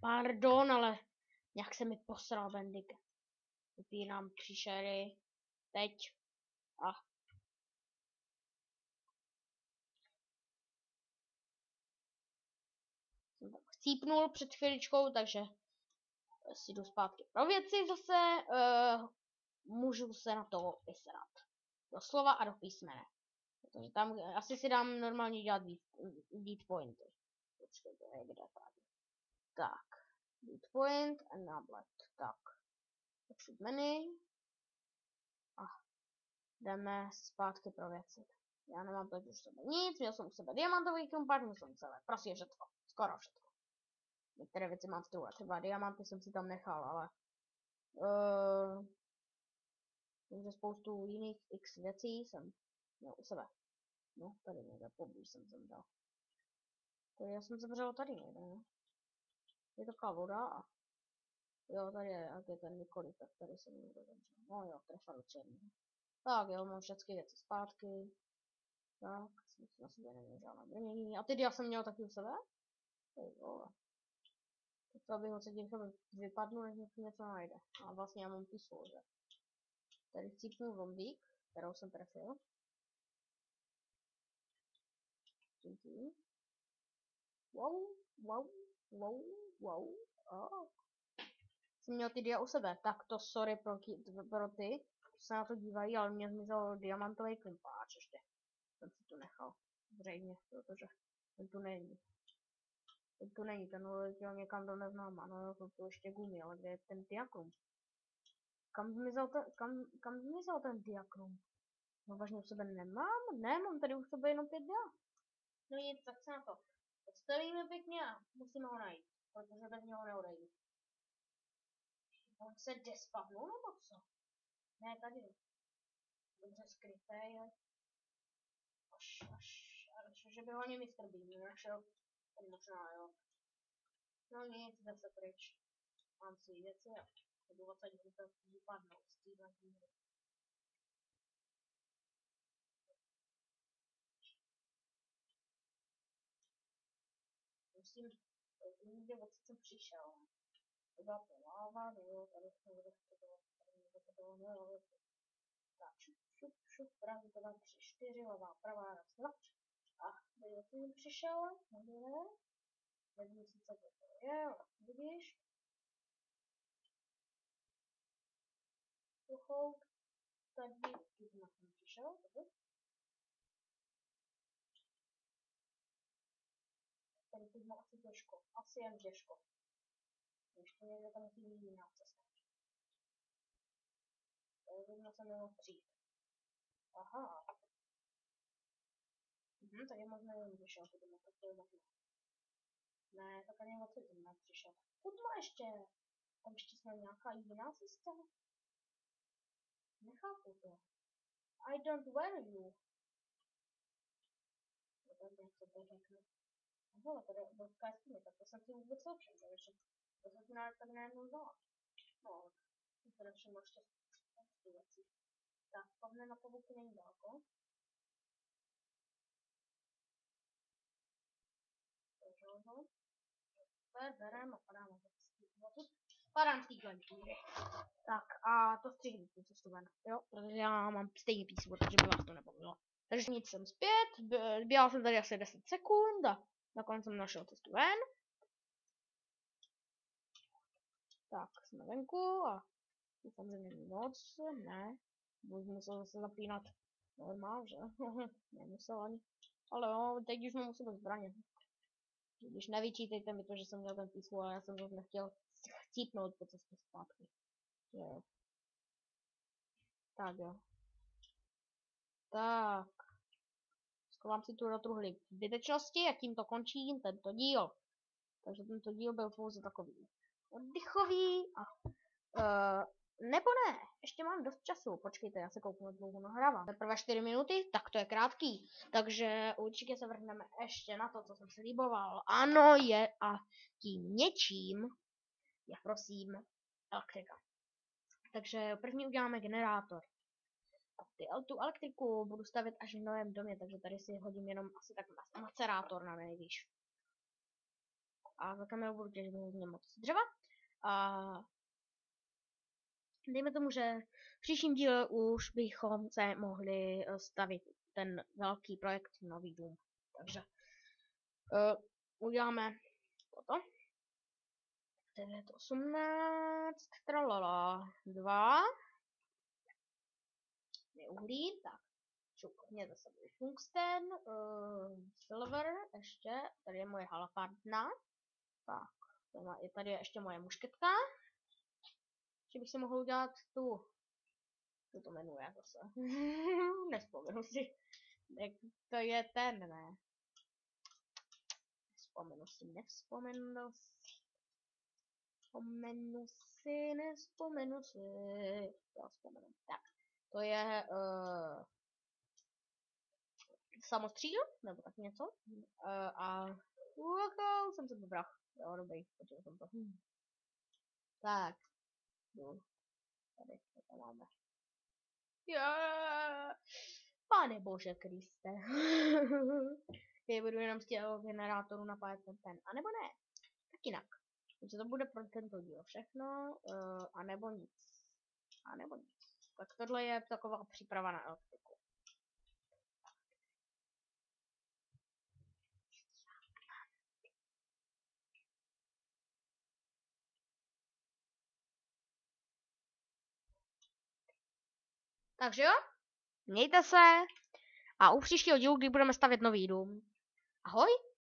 Pardon, ale nějak se mi posral bendik. Vypínám příšery. Teď. Jsem tak chcípnul před chviličkou, takže si jdu zpátky pro věci zase. Můžu se na to vysrat. Do slova a do písmene. Protože tam asi si dám normálně dělat beat pointy. Počkejte, kde právě. Tak. Beat point and nablet. Tak. Exit menu. A jdeme zpátky pro věci. Já nemám teď už sebe nic, měl jsem u sebe diamantový krumpáč, měl jsem u sebe prostě všetko. Skoro všetko. Některé věci mám v tyhle, třeba diamanty jsem si tam nechal, ale takže spoustu jiných x věcí jsem měl u sebe. No, tady někde poblíž jsem zemřel. Tady já jsem zemřel tady někde, ne? Je taková voda a jo, tady je, jak je ten Nikoli, tak tady jsem někde zemřel. No jo, trefa do černého. Tak jo, mám všechny věci zpátky. Tak, jsem si na sobě neměl žádné brnění. A ty já jsem měl taky u sebe? Jo. To bych ho se tím vypadnu, než něco najde. A vlastně já mám písmo, že? Tady chcípnu zombík, kterou jsem trefil. Díky. Wow. Oh. Jsem měl ty dia u sebe, tak to sorry pro ty, co se na to dívají, ale mě zmizel diamantový klimpáč ještě. Jsem si tu nechal. Zřejmě, protože ten tu není. Ten uletěl někam do neznáma, no to tu ještě gumy, ale kde je ten diakrum? Kam zmizel ten diakrum? No vážně u sebe nemám? Ne, mám tady u sebe jenom 5 dia. No nic, tak se na to postavíme pěkně a musíme ho najít, protože bez něho neodejdu. On se despavnul nebo co? Ne, tady. Dobře skryté je. Až, že by ho ani Mr. Bean našel. On možná, jo. No nic, jde se pryč. Mám si věci a budu 20 minut vypadnout z téhle díry. Musím, někde odsud jsem přišel. To byla to láva, jo, tady jsme to bylo nové. Tak, šup, pravý, to dám 3, 4, levá, pravá, raz, dva. A tady jsem přišel, ne? Nevím sice, co to je, ale vidíš. Pochout, tady, tu jsem přišel, tady tu mám asi těžko, asi jen těžko. Ještě někde tam musí být jiná cesta. Tady jsem měl přijít. Aha. Tak je možné, že vyšel, to je možné. Ne, tak ani odsud jsem nepřišel. Kudma ještě. Tam ještě snad nějaká jiná cesta? Nechápu to. I don't wear you. Tak něco to řeknu. Hele, tady je obrovská jeskyně, tak to jsem si vůbec nevšiml, že ještě to se tu tak najednou vzala. No, to nevšiml ještě spoustu věcí. Tak, pevné na pavouky není daleko. Takže ho. Berem a padáme padám z téhle díry. Tak a to střihnu tu cestu ven, jo, protože já mám stejný písmo, takže by vás to nebavilo. Takže nic jsem zpět, běhal jsem tady asi 10 sekund a nakonec jsem našel cestu ven. Tak, jsme venku a samozřejmě moc, ne, buď musel zase zapínat normál, že? Nemusel ani, ale jo, teď už mám u sebe zbraně. Když nevyčítejte mi to, že jsem měl ten písmo, ale já jsem zase nechtěl chcípnout po cestě zpátky. Jo. Tak jo. Tak. Schovám si tu do truhly zbytečnosti a tím to končím tento díl. Takže tento díl byl pouze takový oddychový a nebo ne, ještě mám dost času. Počkejte, já se kouknu, jak dlouho nahrávám. Teprve 4 minuty, tak to je krátký. Takže určitě se vrhneme ještě na to, co jsem sliboval. Ano, je a tím něčím je prosím elektrika. Takže první uděláme generátor. A tu elektriku budu stavět až v novém domě, takže tady si hodím jenom asi tak macerátor na nejvýš. a za kamerou budu těžit hodně moc dřeva. A dejme tomu, že v příštím díle už bychom se mohli stavit ten velký projekt Nový dům. Takže uděláme toto. 9, 18, tralala, 2. Uhlí, tak. Šupně zase bude tungsten, silver, ještě, tady je moje halapardna. Tak, tady je ještě moje mušketka. Že bych si mohl udělat tu, co to jmenuje zase. Nespomenu si. To je ten, ne. Nespomenu si. Já vzpomenu. Tak, to je samostříl, nebo tak něco. A jsem se vybral. Jo, dobrý, počkej jsem to. Tak. Tady to máme. Pane bože Kriste. Já budu jenom z těho generátoru napájet ten. A nebo ne. Tak jinak. Takže to bude pro tento díl všechno. A nebo nic. Tak tohle je taková příprava na elektriku. Takže jo, mějte se a u příštího dílu, kdy budeme stavět nový dům. Ahoj!